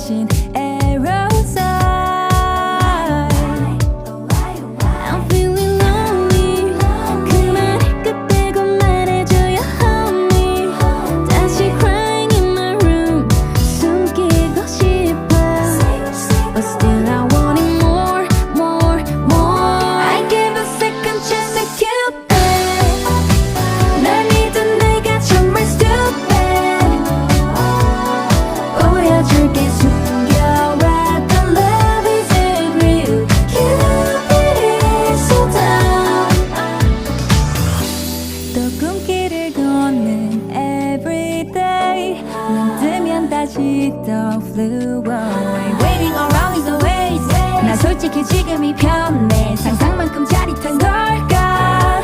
맺힌 aerosol. I'm feeling lonely. 그 말을 끝대고 말해줘요 honey. 다시 crying in my room. 숨기고 싶어. But still I want it more, more, more. I give a second chance to Cupid. 날 믿은 내가 정말 stupid. 보여줄게 숨겨왔던 love isn't real. Cupid is so dumb. 또 꿈길을 걷는 everyday. 눈 뜨면 다시 또 flew away. Waiting around is a waste. 나 솔직히 지금이 편해. 상상만큼 짜릿한 걸까.